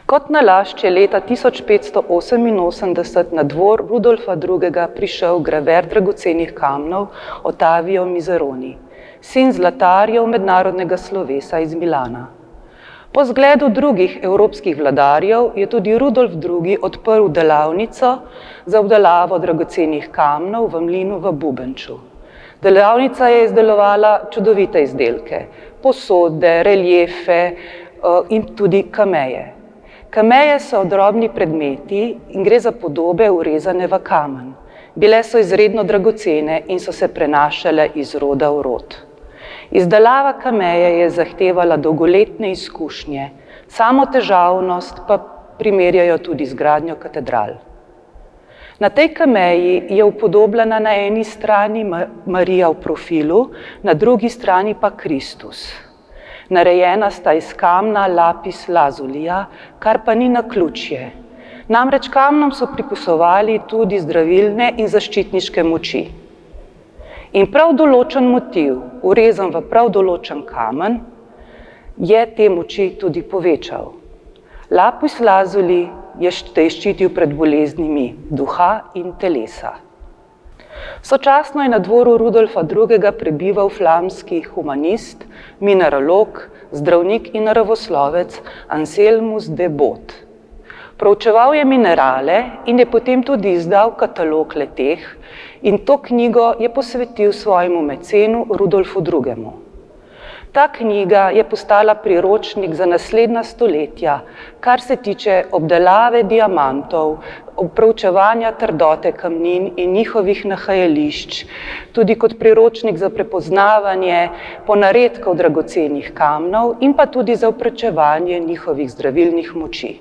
Kot nalašč je leta 1588 na dvor Rudolfa II. Prišel graver dragocenih kamnov Ottavio Miseroni, sin zlatarjev mednarodnega slovesa iz Milana. Po zgledu drugih evropskih vladarjev je tudi Rudolf II. Odprl delavnico za obdelavo dragocenih kamnov v mlinu v Bubenču. Delavnica je izdelovala čudovite izdelke, posode, reliefe in tudi kameje. Kameje so drobni predmeti in gre za podobe urezane v kamen. Bile so izredno dragocene in so se prenašale iz roda v rod. Izdelava kameje je zahtevala dolgoletne izkušnje, samo težavnost pa primerjajo tudi z gradnjo katedral. Na tej kameji je upodobljena na eni strani Marija v profilu, na drugi strani pa Kristus. Narejena sta iz kamna lapis lazulija, kar pa ni naključje. Namreč kamnom so pripisovali tudi zdravilne in zaščitniške moči. In prav določen motiv, urezan v prav določen kamen, je te moči tudi povečal. Lapis lazuli je ščitil pred boleznimi duha in telesa. Sočasno je na dvoru Rudolfa II. Prebival flamski humanist, mineralog, zdravnik in naravoslovec Anselmus de Bot. Proučeval je minerale in je potem tudi izdal katalog le-teh in to knjigo je posvetil svojemu mecenu Rudolfu II. Ta knjiga je postala priročnik za naslednja stoletja, kar se tiče obdelave diamantov, proučevanja trdote kamnin in njihovih nahajališč, tudi kot priročnik za prepoznavanje ponaredkov dragocenih kamnov in pa tudi za proučevanje njihovih zdravilnih moči.